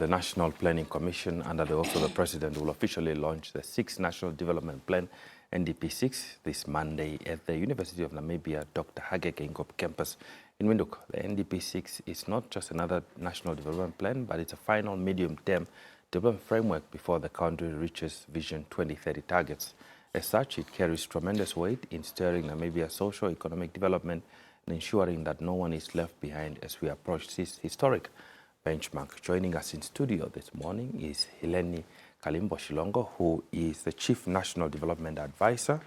The National Planning Commission, under the office of the President, will officially launch the 6th National Development Plan, NDP6, this Monday at the University of Namibia, Dr. Hage Geingob campus in Windhoek. The NDP6 is not just another national development plan, but it's a final medium-term development framework before the country reaches Vision 2030 targets. As such, it carries tremendous weight in steering Namibia's socio-economic development and ensuring that no one is left behind as we approach this historic benchmark. Joining us in studio this morning is Hileni Kalimbo-Shilongo, who is the Chief National Development Advisor,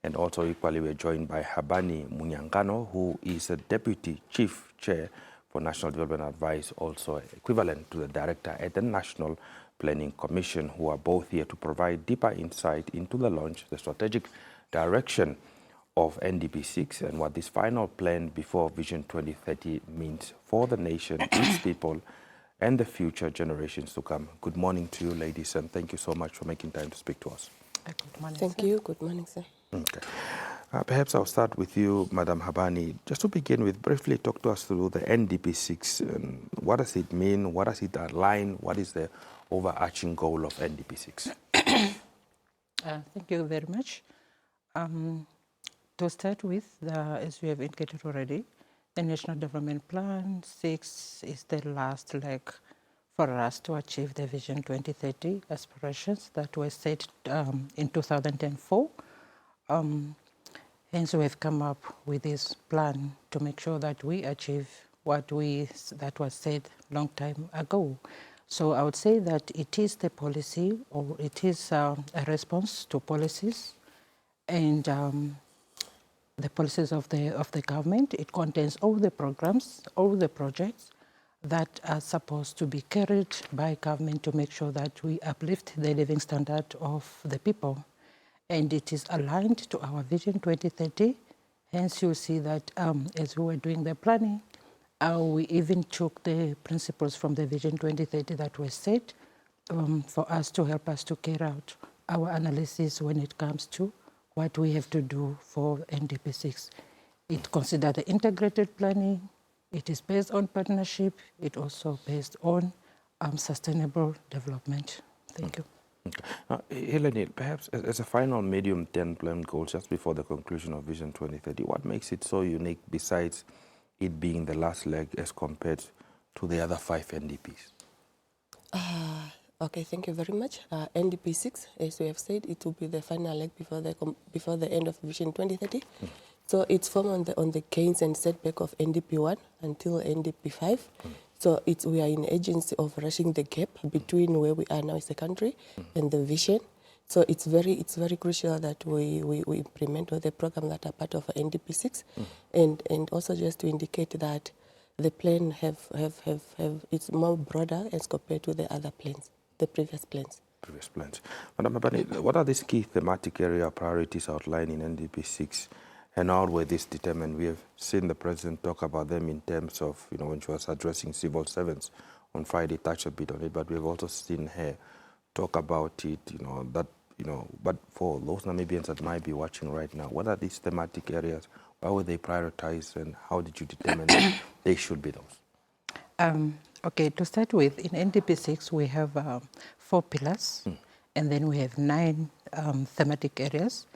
and also equally we're joined by Habani Munyungano, who is the Deputy Chief Chair for National Development Advice, also equivalent to the Director at the National Planning Commission, who are both here to provide deeper insight into the launch, the strategic direction of NDP6 and what this final plan before Vision 2030 means for the nation, its people, and the future generations to come. Good morning to you, ladies, and thank you so much for making time to speak to us. Good morning, Thank you. Good morning, sir. Okay. Perhaps I'll start with you, Madam Habani. Just to begin with, briefly talk to us through the NDP6. What does it mean? What does it outline? What is the overarching goal of NDP6? Thank you very much. To start with, as we have indicated already, the National Development Plan 6 is the last leg for us to achieve the Vision 2030 aspirations that were set in 2004. Hence, we have come up with this plan to make sure that we achieve that was said long time ago. So I would say that it is the policy, or it is a response to policies and the policies of the government. It contains all the programs, all the projects that are supposed to be carried by government to make sure that we uplift the living standard of the people. And it is aligned to our Vision 2030. Hence, you see that as we were doing the planning, we even took the principles from the Vision 2030 that were set for us to help us to carry out our analysis when it comes to what we have to do for NDP6. It considers the integrated planning. It is based on partnership. It also based on sustainable development. Thank you. Okay. Now, Hileni, perhaps as a final medium-term plan goal just before the conclusion of Vision 2030, what makes it so unique besides it being the last leg as compared to the other 5 NDPs? Okay, thank you very much. NDP6, as we have said, it will be the final leg before the end of Vision 2030. So it's formed on the gains and setback of NDP1 until NDP5. So we are in agency of rushing the gap between where we are now as a country and the vision. So it's very crucial that we implement all the programs that are part of NDP6, and also just to indicate that the plan it's more broader as compared to the other plans, the previous plans. Madam Habani, what are these key thematic area priorities outlined in NDP6, and how were these determined? We have seen the President talk about them in terms of, when she was addressing civil servants on Friday, touch a bit on it, but we've also seen her talk about it, but for those Namibians that might be watching right now, what are these thematic areas? Why were they prioritized, and how did you determine that they should be those? Okay, to start with, in NDP6 we have 4 pillars, and then we have 9 thematic areas,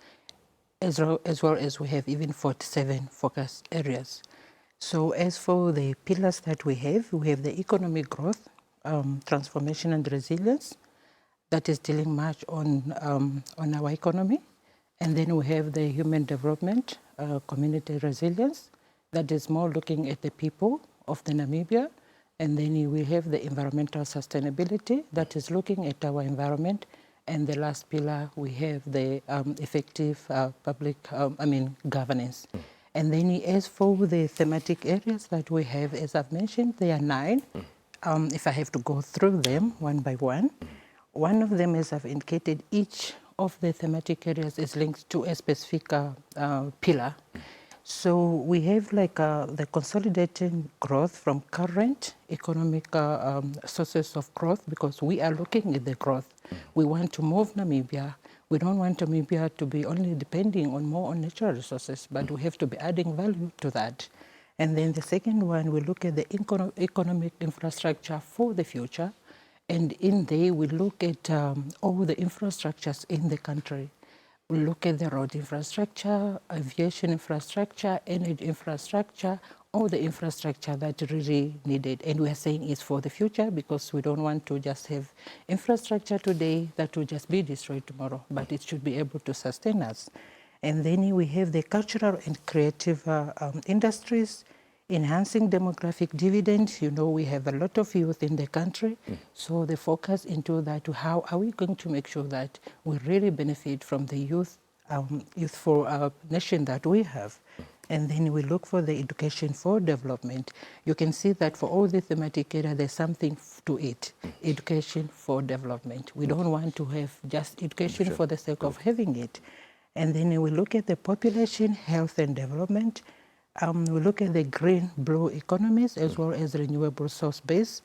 as well as we have even 47 focus areas. So as for the pillars that we have the economic growth, transformation and resilience, that is dealing much on our economy. And then we have the human development, community resilience, that is more looking at the people of the Namibia. And then we have the environmental sustainability, that is looking at our environment. And the last pillar, we have the effective public, governance. And then as for the thematic areas that we have, as I've mentioned, there are 9. If I have to go through them one by one, one of them, as I've indicated, each of the thematic areas is linked to a specific pillar. So we have the consolidating growth from current economic sources of growth, because we are looking at the growth. We want to move Namibia. We don't want Namibia to be only depending more on natural resources, but we have to be adding value to that. And then the second one, we look at the economic infrastructure for the future. And in there, we look at all the infrastructures in the country. We look at the road infrastructure, aviation infrastructure, energy infrastructure, all the infrastructure that really needed. And we are saying it's for the future because we don't want to just have infrastructure today that will just be destroyed tomorrow, but it should be able to sustain us. And then we have the cultural and creative industries, enhancing demographic dividends. You know, we have a lot of youth in the country. So the focus into that, how are we going to make sure that we really benefit from the youthful nation that we have? And then we look for the education for development. You can see that for all the thematic area, there's something to it. Education for development. We don't want to have just education for the sake of having it. And then we look at the population, health and development. We look at the green-blue economies as well as renewable source base,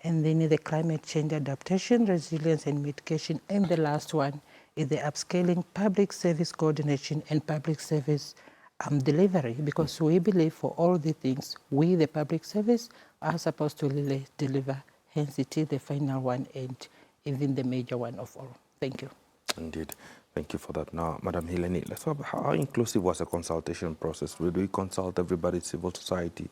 and then the climate change adaptation, resilience and mitigation, and the last one is the upscaling public service coordination and public service delivery, because we believe for all the things, we, the public service, are supposed to really deliver, hence it is the final one and even the major one of all. Thank you. Indeed. Thank you for that. Now, Madam Hileni, let's talk about how inclusive was the consultation process? Did we consult everybody, civil society,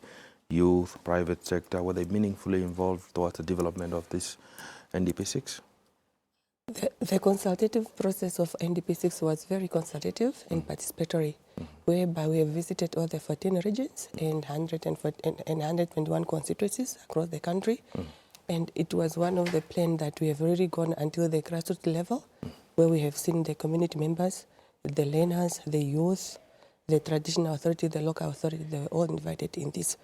youth, private sector? Were they meaningfully involved towards the development of this NDP6? The consultative process of NDP6 was very consultative and participatory, whereby we have visited all the 14 regions and 121 constituencies across the country. And it was one of the plans that we have really gone until the grassroots level, where we have seen the community members, the learners, the youth, the traditional authority, the local authority. They were all invited in these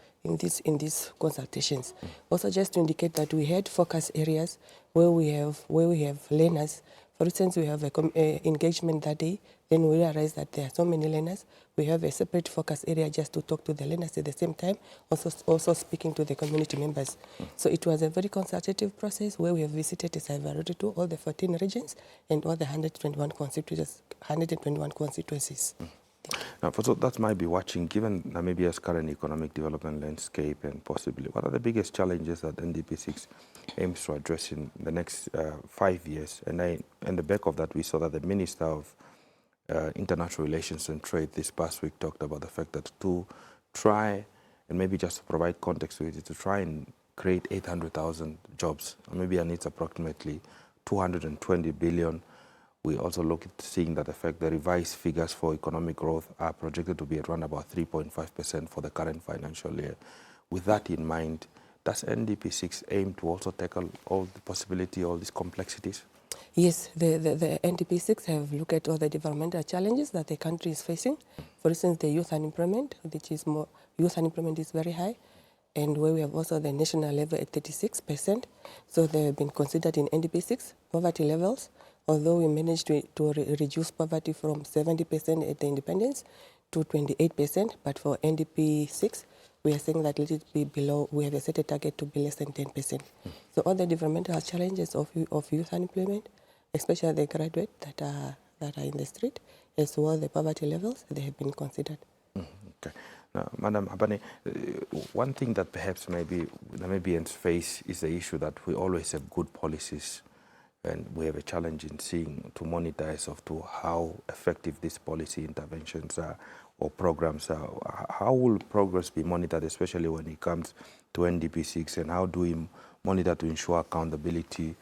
consultations. Also, just to indicate that we had focus areas where we have learners. For instance, we have a engagement that day. Then we realized that there are so many learners. We have a separate focus area just to talk to the learners at the same time, also speaking to the community members. So it was a very consultative process where we have visited, as I've already told, all the 14 regions and all the 121 constituencies. Now, for those that might be watching, given Namibia's current economic development landscape and possibly, what are the biggest challenges that NDP6 aims to address in the next 5 years? And in the back of that, we saw that the Minister of International Relations and Trade this past week talked about the fact that to try, and maybe just to provide context to it, to try and create 800,000 jobs. Namibia needs approximately 220 billion. We also look at seeing that effect. The revised figures for economic growth are projected to be at around about 3.5% for the current financial year. With that in mind, does NDP6 aim to also tackle all the possibility, all these complexities? Yes, the NDP6 have looked at all the developmental challenges that the country is facing. For instance, the youth unemployment, youth unemployment is very high, and where we have also the national level at 36%. So they have been considered in NDP6 poverty levels. Although we managed to reduce poverty from 70% at the independence to 28%, but for NDP6, we are saying that let it be below, we have a set a target to be less than 10%. So all the developmental challenges of youth unemployment, especially the graduate that are in the street, as well as the poverty levels, they have been considered. Okay. Now, Madam Habani, one thing that perhaps maybe Namibians face is the issue that we always have good policies, and we have a challenge in seeing to monitor as to how effective these policy interventions are or programs are. How will progress be monitored, especially when it comes to NDP6, and how do we monitor to ensure accountability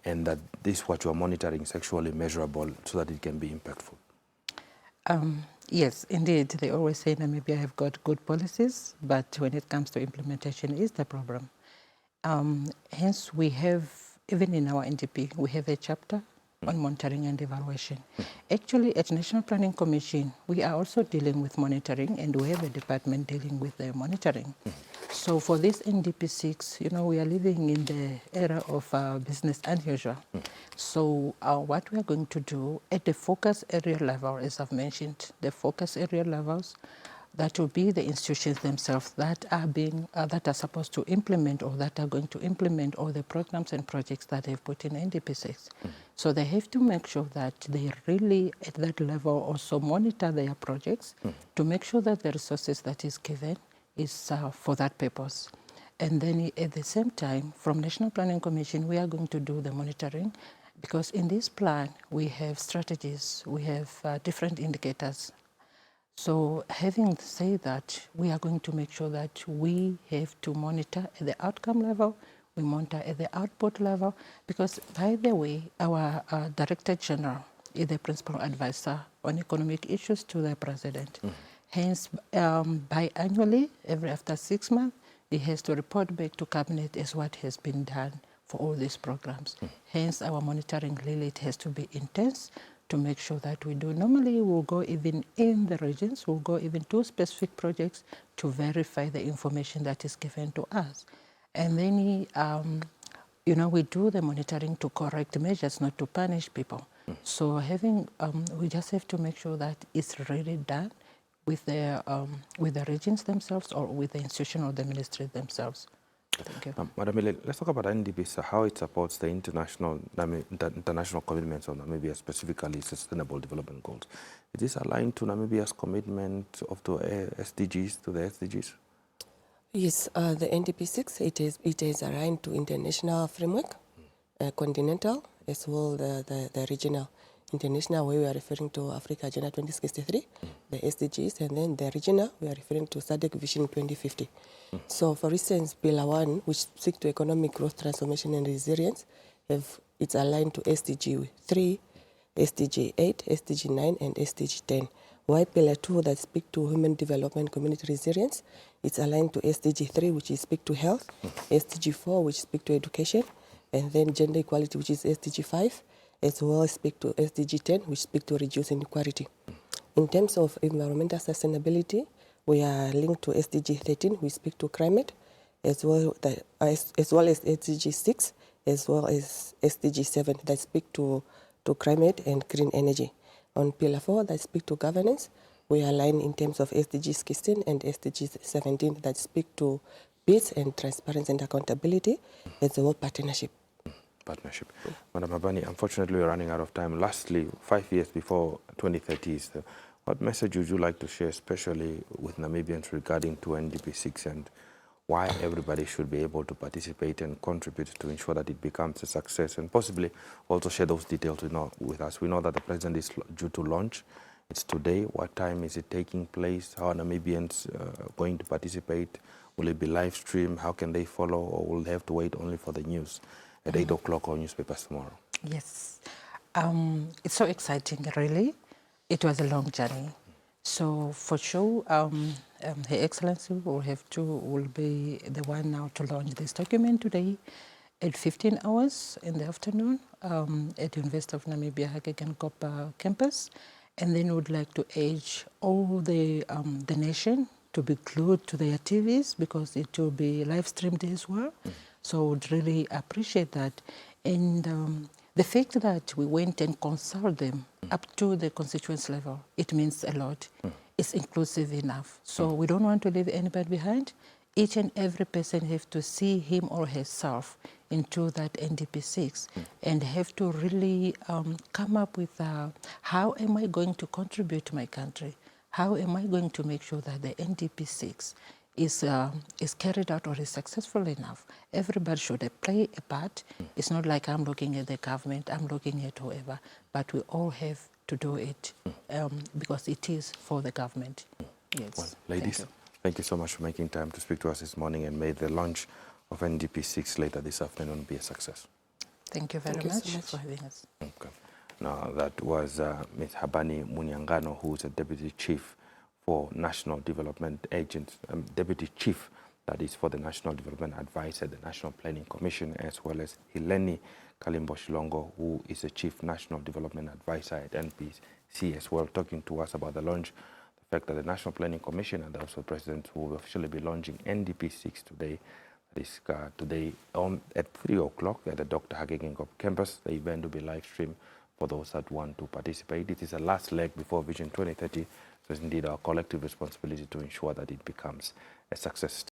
and that this what you are monitoring is actually measurable so that it can be impactful? Yes, indeed. They always say Namibia have got good policies, but when it comes to implementation is the problem. Hence, we have, even in our NDP, we have a chapter on monitoring and evaluation. Actually, at National Planning Commission, we are also dealing with monitoring, and we have a department dealing with the monitoring. So for this NDP6, you know, we are living in the era of business unusual. So what we are going to do at the focus area level, as I've mentioned, the focus area levels, that will be the institutions themselves that are supposed to implement or that are going to implement all the programs and projects that they've put in NDP6. So they have to make sure that they really, at that level, also monitor their projects to make sure that the resources that is given is for that purpose. And then at the same time, from National Planning Commission, we are going to do the monitoring, because in this plan, we have strategies, we have different indicators. So having said that, we are going to make sure that we have to monitor at the outcome level, we monitor at the output level, because by the way, our Director General is the principal advisor on economic issues to the President. Hence, biannually, after 6 months, he has to report back to Cabinet as what has been done for all these programs. Hence, our monitoring really has to be intense to make sure that we do. Normally, we'll go even in the regions, we'll go even to specific projects to verify the information that is given to us. And then, you know, we do the monitoring to correct measures, not to punish people. So having, we just have to make sure that it's really done with the regions themselves or with the institution or the ministry themselves. Thank you. Madam Hileni, let's talk about NDP, how it supports the international commitments of Namibia, specifically Sustainable Development Goals. Is this aligned to Namibia's commitment of the SDGs, to the SDGs? Yes, the NDP6, it is aligned to international framework, continental, as well the regional. International, where we are referring to Africa Agenda 2063, the SDGs, and then the regional, we are referring to SADC Vision 2050. So, for instance, Pillar 1, which speaks to economic growth, transformation, and resilience, it's aligned to SDG 3, SDG 8, SDG 9, and SDG 10. While Pillar 2, that speaks to human development, community resilience, it's aligned to SDG 3, which is speak to health, SDG 4, which speaks to education, and then gender equality, which is SDG 5, as well as speak to SDG 10, which speak to reduce inequality. In terms of environmental sustainability, we are linked to SDG 13, which speak to climate, as well as SDG 6, as well as SDG 7, that speak to climate and green energy. On Pillar 4, that speak to governance, we align in terms of SDG 16 and SDG 17, that speak to peace and transparency and accountability, as well as partnership. Madam Habani, unfortunately we're running out of time. Lastly, 5 years before 2030, what message would you like to share, especially with Namibians, regarding to NDP6 and why everybody should be able to participate and contribute to ensure that it becomes a success, and possibly also share those details with us? We know that the President is due to launch. It's today. What time is it taking place? How are Namibians going to participate? Will it be live streamed? How can they follow, or will they have to wait only for the news at 8 o'clock on newspapers tomorrow? Yes. It's so exciting, really. It was a long journey. So for sure, Her Excellency will be the one now to launch this document today at 15 hours in the afternoon at the University of Namibia Hage Geingob campus. And then would like to urge all the nation to be glued to their TVs, because it will be live streamed as well. So I would really appreciate that. And the fact that we went and consulted them up to the constituency level, it means a lot. It's inclusive enough. So we don't want to leave anybody behind. Each and every person has to see him or herself into that NDP6 and have to really come up with how am I going to contribute to my country? How am I going to make sure that the NDP6 is carried out or is successful enough? Everybody should play a part. It's not like I'm looking at the government, I'm looking at whoever, but we all have to do it because it is for the government. Yes. Well, ladies, thank you so much for making time to speak to us this morning, and may the launch of NDP6 later this afternoon be a success. Thank you very much for having us. Okay. Now, that was Ms. Habani Munyungano, who is a Deputy Chief for National Development Deputy Chief, that is, for the National Development Advisor at the National Planning Commission, as well as Hileni Kalimbo-Shilongo, who is the Chief National Development Advisor at NPC as well, talking to us about the launch, the fact that the National Planning Commission and also the President will officially be launching NDP6 today. That is today at 3 o'clock at the Dr. Hage Geingob campus. The event will be live streamed for those that want to participate. It is the last leg before Vision 2030, so it's indeed our collective responsibility to ensure that it becomes a success.